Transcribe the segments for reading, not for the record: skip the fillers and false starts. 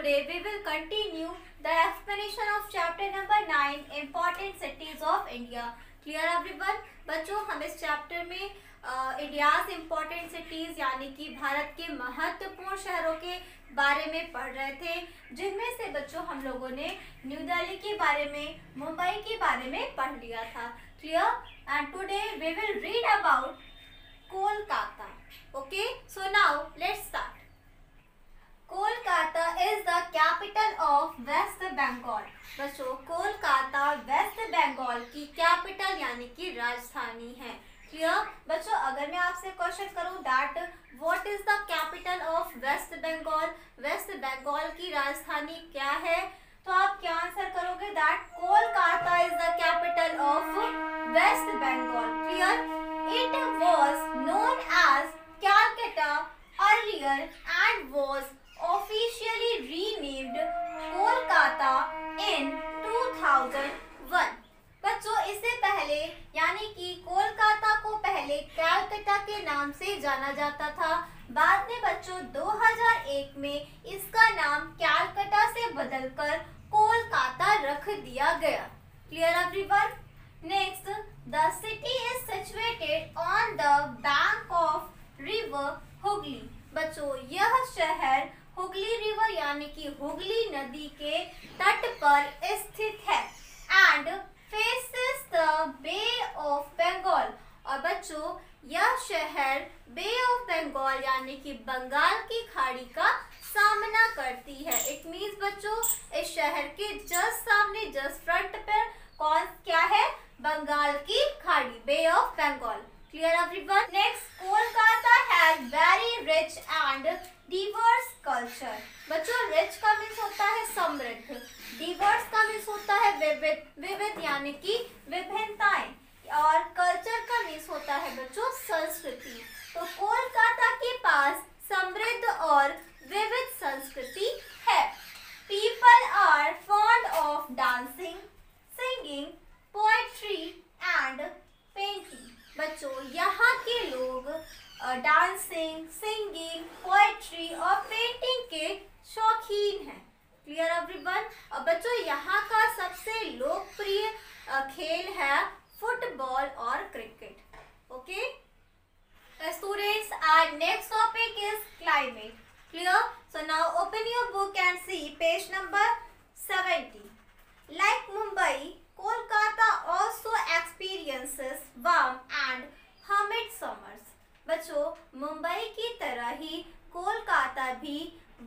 today we will continue the explanation of chapter number 9 important cities of India. Clear everyone? बच्चों हम इस chapter में India's important cities यानी कि भारत के महत्वपूर्ण शहरों के बारे में पढ़ रहे थे, जिनमें से बच्चों हम लोगों ने न्यू दिल्ली के बारे में, मुंबई के बारे में पढ़ लिया था. Clear? And today we will read about Kolkata. Okay, so now let's start. Kolkata is the capital of waste Bengal. बच्चों कोलकाता वेस्ट बंगाल की कैपिटल यानी कि राजधानी है. क्लियर? बच्चों अगर मैं आपसे क्वेश्चन करूं that what is the capital of waste Bengal, West Bengal की राजधानी क्या है, तो आप क्या आंसर करोगे that Kolkata is the capital of waste Bengal. Clear? It was known as Calcutta earlier and was officially renamed Kolkata in 2001. बच्चों इससे पहले यानी कि कोलकाता को पहले कैलकाटा के नाम से जाना जाता था. बाद में बच्चों 2001 में इसका नाम कैलकाटा से बदलकर कोलकाता रख दिया गया. Clear everyone? Next, the city is situated on the bank of river Hooghly. बच्चों यह शहर हुगली रिवर यानी कि हुगली नदी के तट पर स्थित है and faces the Bay of Bengal. और बच्चों यह शहर बे ऑफ बंगाल यानी कि बंगाल की खाड़ी का सामना करती है. इट मीन्स बच्चों इस शहर के जस्ट सामने, जस्ट फ्रंट पर कौन क्या है, बंगाल की खाड़ी, bay of Bengal. Clear everyone? Next, Kolkata has very rich and diverse culture. बच्चों rich का मीन्स होता है समृद्ध, diverse का मीन्स होता है विविध, विविध यानी कि विभिन्नताएं, और culture का मीन्स होता है बच्चों संस्कृति. तो कोलकाता के पास समृद्ध और विविध संस्कृति है. People are fond of dancing, singing, poetry and painting. बच्चों यहाँ के लोग डांसिंग, सिंगिंग, पोएट्री और पेंटिंग के शौकीन हैं. Clear everyone? और बच्चों यहाँ का सबसे लोकप्रिय खेल है फुटबॉल और cricket. Okay students, our next topic is climate. Clear? So now open your book and see page number 70. Like Mumbai, Kolkata also experiences warm and humid summers. बच्चों मुंबई की तरह ही कोलकाता भी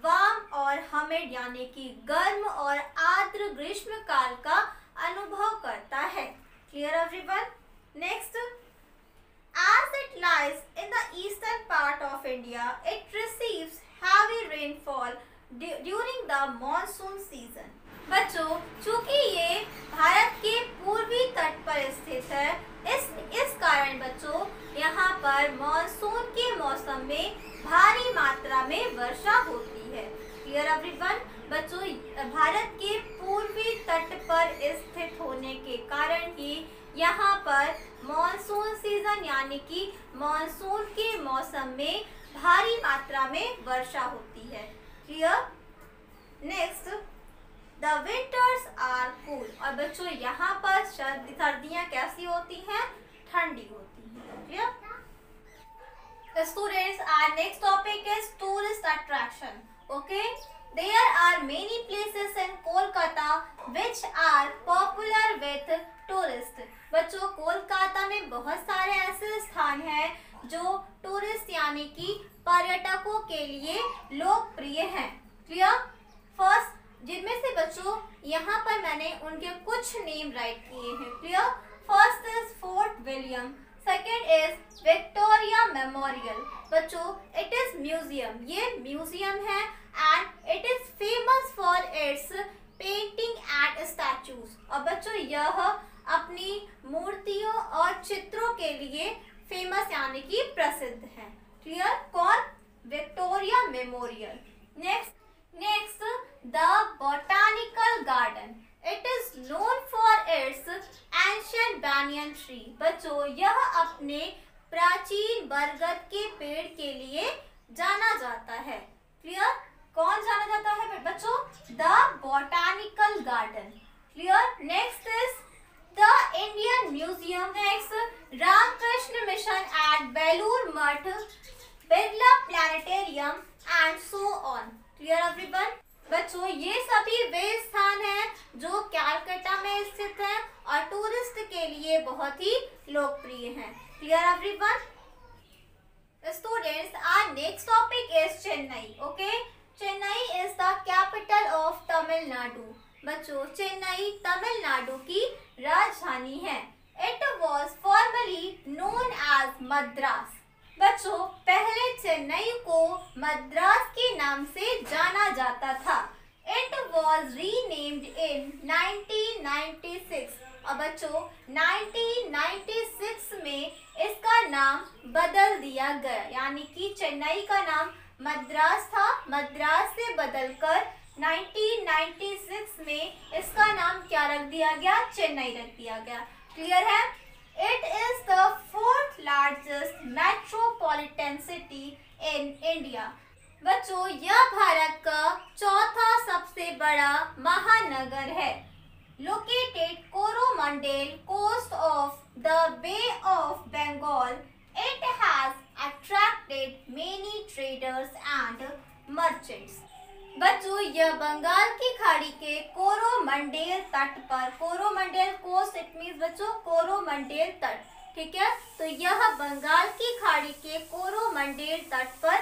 वार्म और हमिड यानी कि गर्म और आर्द्र ग्रीष्म काल का अनुभव करता है. Clear everyone? Next, as it lies in the eastern part of India, it receives heavy rainfall during the monsoon season. बच्चों चूंकि ये भारत के पूर्वी तट पर स्थित है, इस कारण बच्चों यहाँ पर मानसून के मौसम में भारी मात्रा में वर्षा होती है. Clear everyone? बच्चों भारत के पूर्वी तट पर स्थित होने के कारण ही यहाँ पर मानसून सीजन यानी कि मानसून के मौसम में भारी मात्रा में वर्षा होती है. Clear? Next, the winters are cool. और बच्चों यहाँ पर सर्दियाँ कैसी होती हैं, ठंडी होती हैं. Clear? Students, our next topic is tourist attraction. Okay, there are many places in Kolkata which are popular with tourist. बच्चों कोलकाता में बहुत सारे ऐसे स्थान हैं जो टूरिस्ट यानी कि पर्यटकों के लिए लोकप्रिय हैं. क्लियर? फर्स्ट, जिनमें से बच्चों यहाँ पर मैंने उनके कुछ नेम राइट किए हैं. Clear? First is fort William, second is Victoria memorial. बच्चों इट इज म्यूजियम, ये म्यूजियम है and it is famous for its painting and statues. और बच्चों यह अपनी मूर्तियों और चित्रों के लिए फेमस यानी कि प्रसिद्ध है. क्लियर? कौन? Victoria memorial. Next the botanical garden. It is known for its ancient banyan tree. बच्चों यह अपने प्राचीन बरगद के पेड़ के लिए जाना जाता है. क्लियर? कौन जाना जाता है बच्चों? botanical garden. Clear? Next is the Indian Museum. Next, Ramakrishna Mission at Belur Math, Birla Planetarium and so on. Clear everyone? बच्चों ये सभी वे स्थान हैं जो कैलकाटा में स्थित हैं और टूरिस्ट के लिए बहुत ही लोकप्रिय हैं. Clear everyone? Students, our next topic is Chennai. Okay? Chennai is the capital of Tamil Nadu. बच्चों चेन्नई तमिलनाडु की राजधानी है. It was formerly known as Madras. बच्चों पहले चेन्नई को मद्रास के नाम से जाना जाता था. It was renamed in 1996. और बच्चों 1996 में इसका नाम बदल दिया गया, यानी कि चेन्नई का नाम मद्रास था, मद्रास से बदलकर 1996 में इसका नाम क्या रख दिया गया, चेन्नई रख दिया गया. क्लियर है? It is the fourth largest metropolitan city in India. बच्चों यह भारत का चौथा सबसे बड़ा महानगर है. Located Coromandel coast of the Bay of Bengal, it has attracted many traders and merchants. बच्चों यह बंगाल की खाड़ी के कोरोमंडेल तट पर, कोरोमंडेल कोस्ट इट मीन्स बच्चों कोरोमंडेल तट, ठीक है. तो यह बंगाल की खाड़ी के कोरोमंडेल तट पर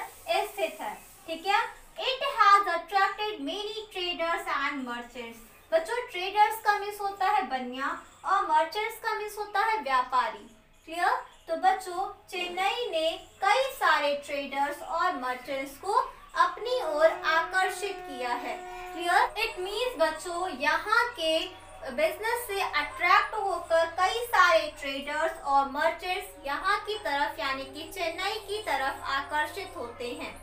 स्थित है, ठीक है. It has attracted many traders and merchants. बच्चों ट्रेडर्स का मीन्स होता है बनिया और मर्चेंट्स का मीन्स होता है व्यापारी. क्लियर? तो बच्चों चेन्नई ने कई सारे ट्रेडर्स और मर्चेंट्स को अपनी ओर आकर्षित किया है. क्लियर? इट मीन्स बच्चों यहाँ के बिजनेस से अट्रैक्ट होकर कई सारे ट्रेडर्स और मर्चेंट्स यहाँ की तरफ यानी कि चेन्नई की तरफ आकर्षित होते हैं.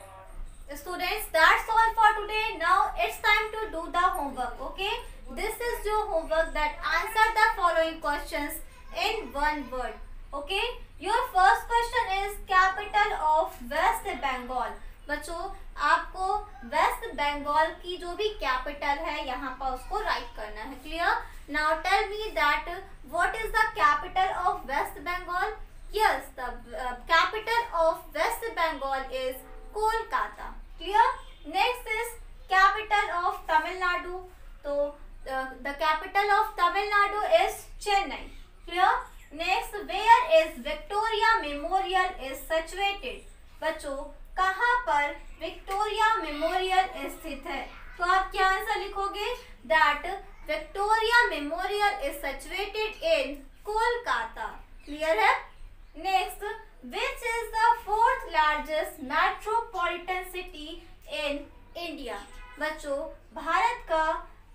Students, that's all for today. Now it's time to do the homework. Okay? This is your homework that answer the following questions in one word. Okay? Your first question is capital of West Bengal. बच्चों आपको waste Bengal की जो भी capital है यहाँ पर उसको write करना है. Clear? Now tell me that what is the capital of waste Bengal. Yes, the capital of waste Bengal is Kolkata. Clear? Next is capital of Tamil Nadu. तो the capital of Tamil Nadu is Chennai. Clear? Next, where is Victoria memorial is situated. बच्चों कहाँ पर Victoria memorial स्थित है. तो आप क्या answer लिखोगे? That Victoria memorial is situated in Kolkata. Clear है? Next, which is the fourth largest metropolitan city in India. बच्चों भारत का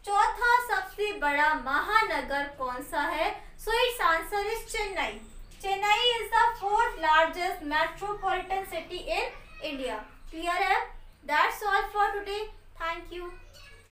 चौथा सबसे बड़ा महानगर कौन सा है? So it's answer is Chennai. Chennai is the fourth largest metropolitan city in India. Clear है? That's all for today. Thank you.